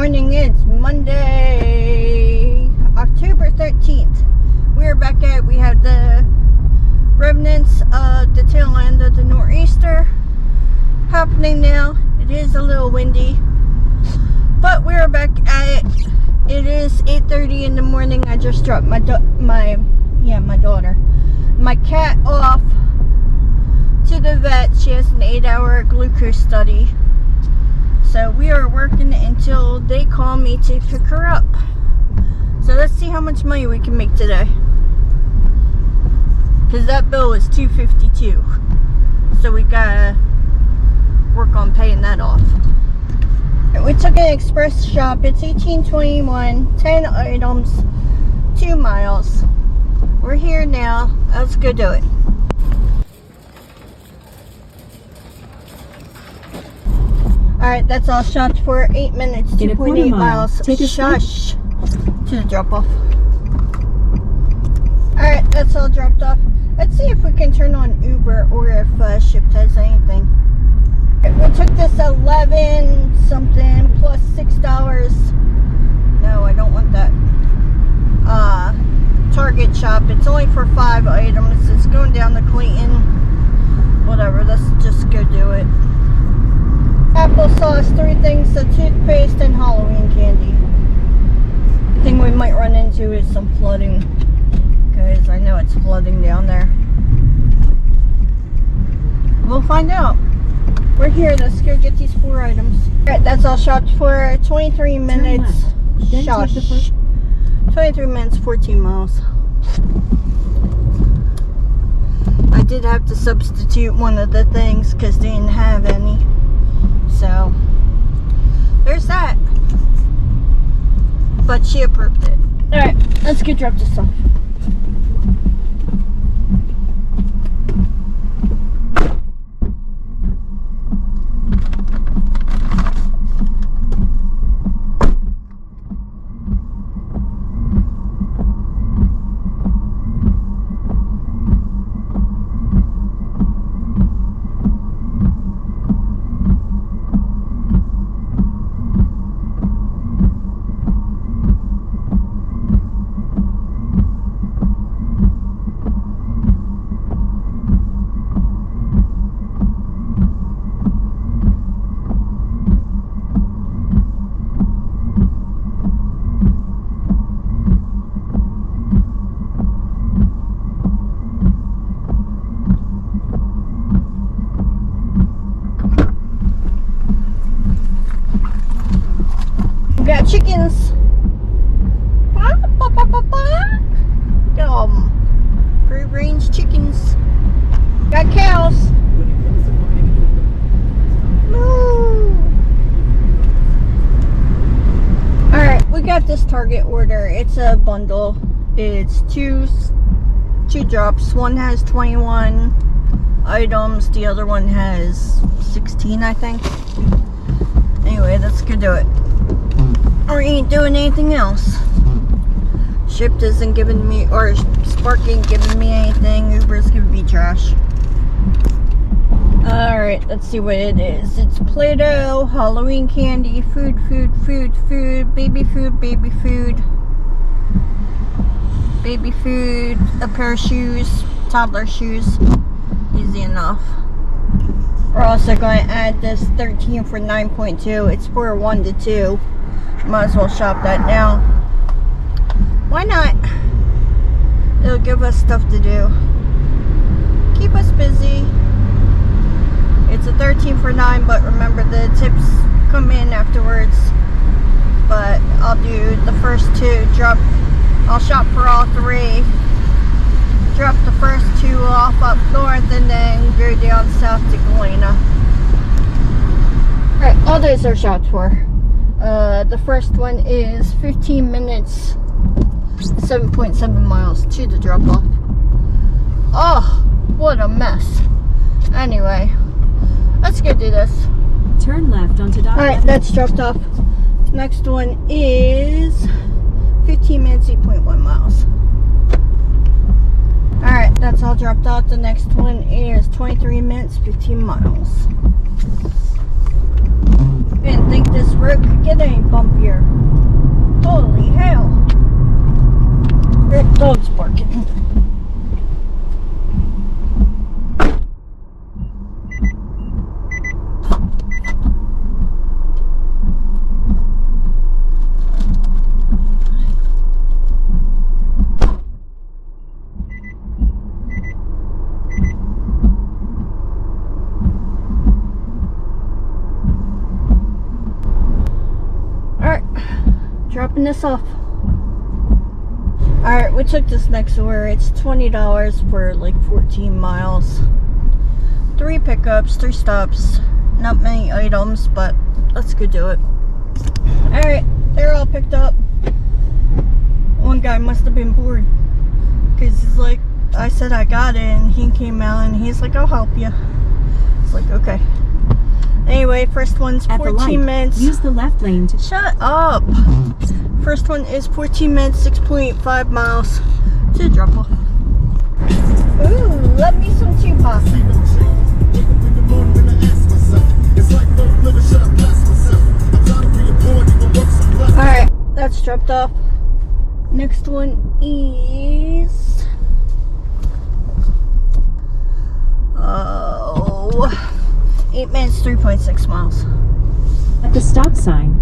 morning. It's Monday, October 13th. We're back at, we have the remnants of the tail end of the nor'easter happening now. It is a little windy, but we're back at it. It is 8:30 in the morning. I just dropped my daughter, my cat off to the vet. She has an 8-hour glucose study. So we are working until they call me to pick her up. So let's see how much money we can make today. Because that bill is $252. So we gotta work on paying that off. We took an express shop. It's 1821, 10 items, 2 miles. We're here now. Let's go do it. Alright, that's all shopped for 8 minutes, 2.8 miles. Shush to the drop off. Alright, that's all dropped off. Let's see if we can turn on Uber or if Shipt has anything. We took this 11 something plus $6. No, I don't want that. Target shop. It's only for 5 items. It's going down to Clayton. Whatever, let's just go do it. Applesauce, 3 things of toothpaste, and Halloween candy. The thing we might run into is some flooding, because I know it's flooding down there. We'll find out. We're here. Let's go get these 4 items. Alright, that's all shopped for 23 minutes. Shush. 23 minutes, 14 miles. I did have to substitute one of the things because they didn't have any. So, there's that. But she approved it. Alright, let's go drop this off. Got chickens. Free range chickens. Got cows. Moo. Alright, we got this Target order. It's a bundle. It's two drops. One has 21 items. The other one has 16, I think. Anyway, let's go do it. Or ain't doing anything else. Shipt isn't giving me, or Spark ain't giving me anything. Uber's giving me trash. Alright, let's see what it is. It's Play-Doh, Halloween candy, food, baby food, a pair of shoes, toddler shoes. Easy enough. We're also going to add this 13 for 9.2. It's for 1 to 2. Might as well shop that now. Why not? It'll give us stuff to do. Keep us busy. It's a 13 for 9, but remember the tips come in afterwards. But I'll do the first 2. I'll shop for all 3. Drop the first 2 off up north and then go down south to Galena. Alright, all those are shopped for. The first one is 15 minutes, 7.7 miles to the drop off. Oh, what a mess. Anyway, let's go do this. Turn left onto Dock. Alright, that's dropped off. Next one is 15 minutes, 8.1 miles. Alright, that's all dropped off. The next one is 23 minutes, 15 miles. Didn't think this road could get any bumpier. Holy hell. That dog's barking. Dropping this off. Alright, we took this next order. It's $20 for like 14 miles. 3 pickups, 3 stops. Not many items, but let's go do it. Alright, they're all picked up. One guy must have been bored. Because he's like, I said I got it, and he came out and he's like, I'll help you. It's like, okay. Anyway, first one's 14 minutes. Use the left lane to... Shut up! First one is 14 minutes, 6.5 miles to drop off. Ooh, love me some Tupac. Alright, that's dropped off. Next one is... 8 minutes, 3.6 miles. At the stop sign.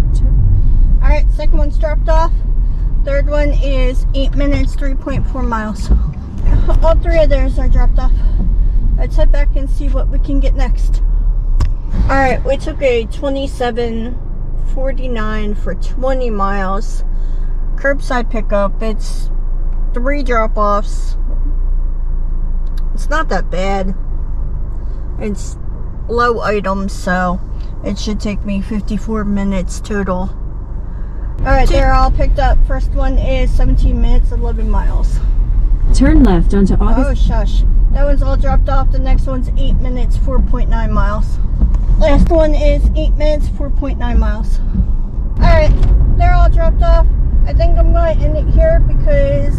Alright, second one's dropped off. Third one is 8 minutes, 3.4 miles. All 3 of theirs are dropped off. Let's head back and see what we can get next. Alright, we took a 27.49 for 20 miles. Curbside pickup. It's 3 drop-offs. It's not that bad. It's low items, so it should take me 54 minutes total. Alright, they're all picked up. First one is 17 minutes, 11 miles. Turn left onto August. Oh, shush. That one's all dropped off. The next one's 8 minutes, 4.9 miles. Last one is 8 minutes, 4.9 miles. Alright, they're all dropped off. I think I'm going to end it here because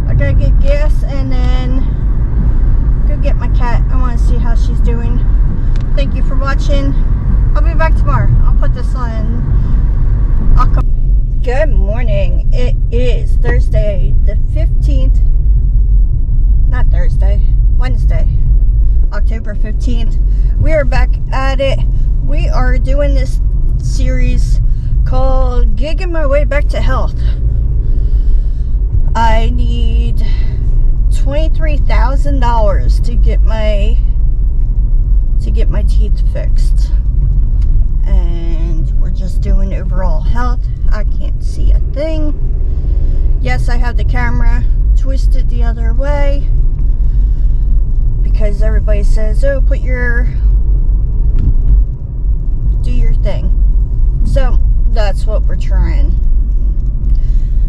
I gotta get gas and then go get my cat. I want to see how she's doing. Thank you for watching. I'll be back tomorrow. I'll put this on. I'll come. Good morning. It is Thursday the 15th. Not Thursday. Wednesday. October 15th. We are back at it. We are doing this series called Gigging My Way Back to Health. I need $23,000 to get my teeth fixed, and we're just doing overall health. I can't see a thing. Yes, I have the camera twisted the other way because everybody says, oh, do your thing. So that's what we're trying.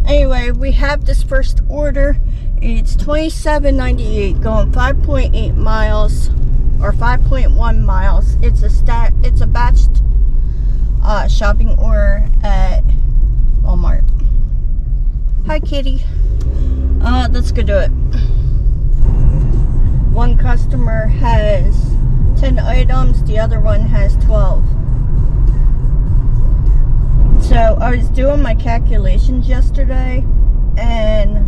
Anyway, we have this first order. It's $27.98 going 5.8 miles or 5.1 miles. It's a batched shopping order at Walmart. Hi, kitty. Let's go do it. One customer has 10 items, the other one has 12. So I was doing my calculations yesterday, and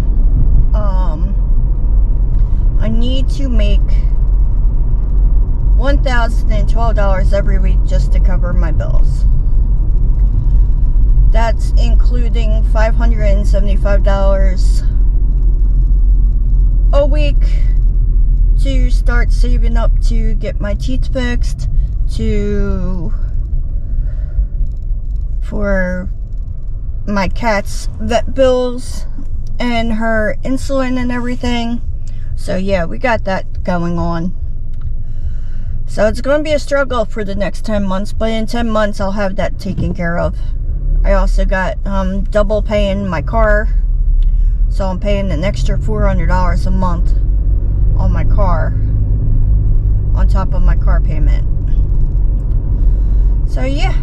I need to make $1,012 every week just to cover my bills. That's including $575 a week to start saving up to get my teeth fixed, for my cat's vet bills and her insulin and everything. So yeah, we got that going on. So it's going to be a struggle for the next 10 months, but in 10 months I'll have that taken care of. I also got double paying my car, so I'm paying an extra $400 a month on my car on top of my car payment. So yeah.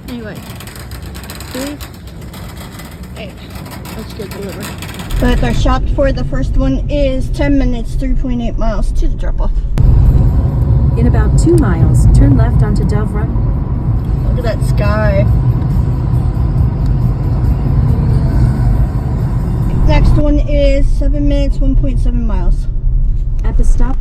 Anyway, Hey, let's get delivered. But our shop for the first one is 10 minutes, 3.8 miles to the drop-off. In about 2 miles, turn left onto Dove Run. Look at that sky. Next one is 7 minutes, 1.7 miles. At the stop.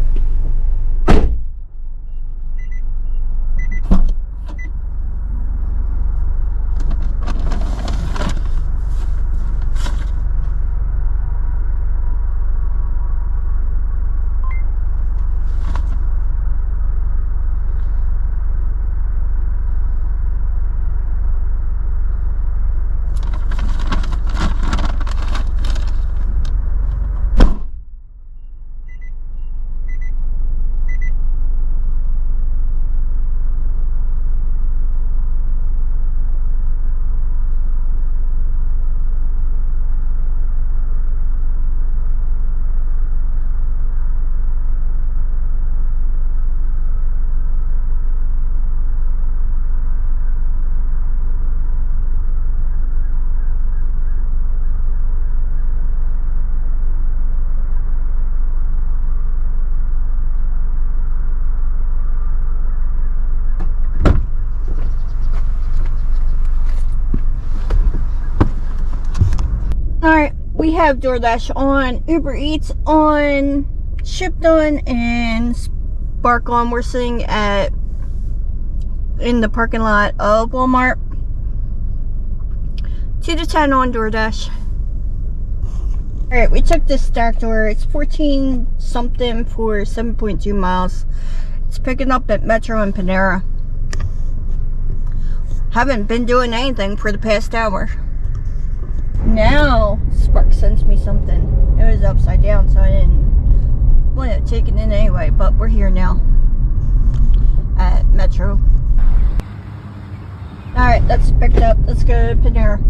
Alright, we have DoorDash on, Uber Eats on, Shipped on, and Spark on. We're sitting in the parking lot of Walmart. 2 to 10 on DoorDash. Alright, we took this stacked order. It's 14 something for 7.2 miles. It's picking up at Metro and Panera. Haven't been doing anything for the past hour. Now Spark sends me something. It was upside down, so I didn't want to take it in anyway, but we're here now at Metro. Alright, that's picked up. Let's go to Panera.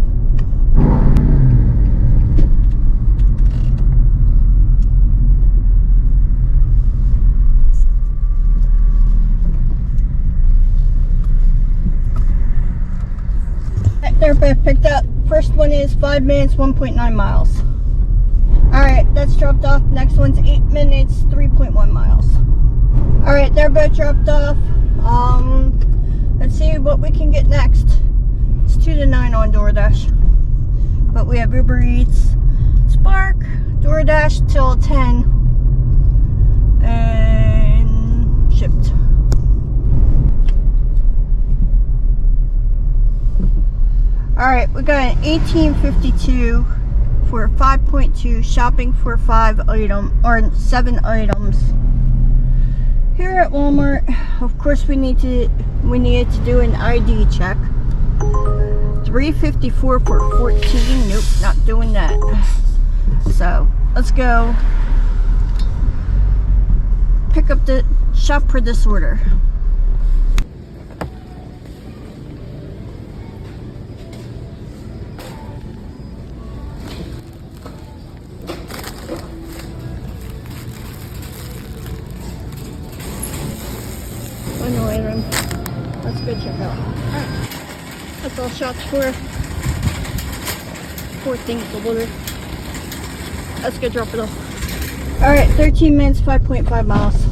They're both picked up. First one is 5 minutes, 1.9 miles. Alright, that's dropped off. Next one's 8 minutes, 3.1 miles. Alright, they're both dropped off. Let's see what we can get next. It's 2 to 9 on DoorDash. But we have Uber Eats, Spark, DoorDash till 10. And Shipped. Alright, we got an 1852 for 5.2, shopping for 7 items. Here at Walmart, of course we needed to do an ID check. 354 for 14. Nope, not doing that. So let's go pick up the shop for this order. Let's go check out. Alright. That's all shots for 4 things to order. Let's go drop it off. Alright, 13 minutes, 5.5 miles.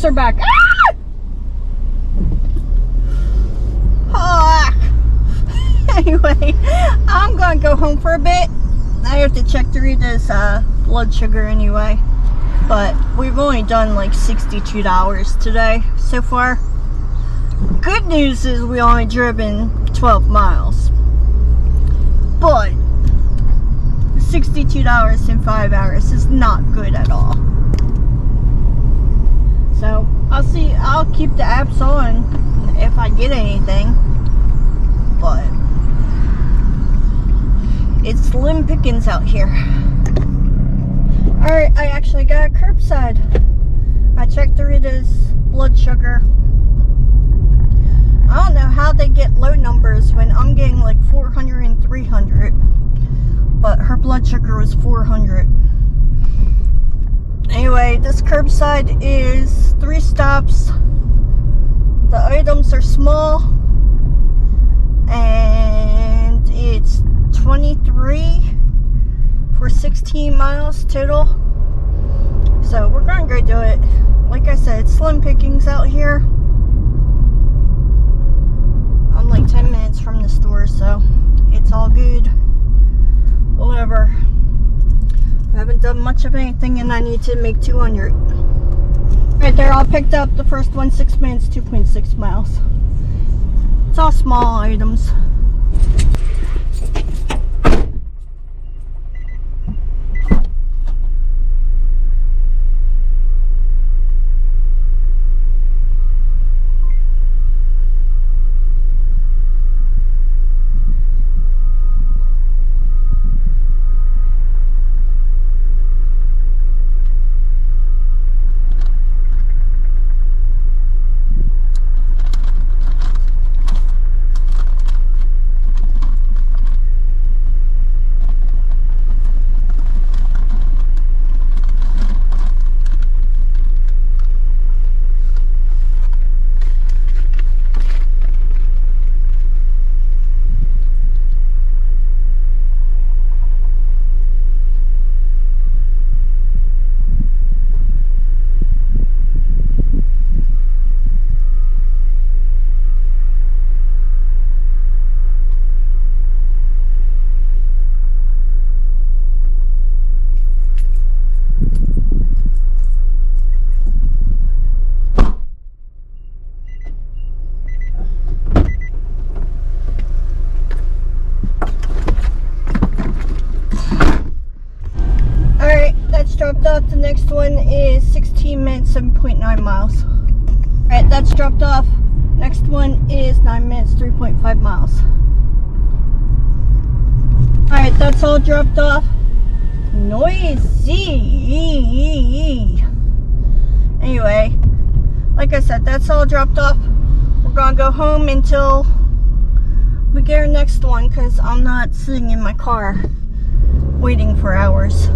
Oops, they're back. Ah! Anyway, I'm gonna go home for a bit. I have to check Dorita's blood sugar anyway. But we've only done like $62 today so far. Good news is we only driven 12 miles. But $62 in 5 hours is not good at all. So I'll keep the apps on if I get anything. But it's slim pickings out here. Alright, I actually got a curbside. I checked Dorita's blood sugar. I don't know how they get low numbers when I'm getting like 400 and 300. But her blood sugar was 400. Anyway, this curbside is 3 stops. The items are small. And it's 23 for 16 miles total. So we're gonna go do it. Like I said, it's slim pickings out here. I'm like 10 minutes from the store, so it's all good. Whatever. I haven't done much of anything and I need to make 200. Right there, all picked up. The first one, 6 minutes, 2.6 miles. It's all small items. Dropped off. The next one is 16 minutes, 7.9 miles. Alright, that's dropped off. Next one is 9 minutes, 3.5 miles. Alright, that's all dropped off. Noisy. Anyway, like I said, that's all dropped off. We're gonna go home until we get our next one because I'm not sitting in my car waiting for hours.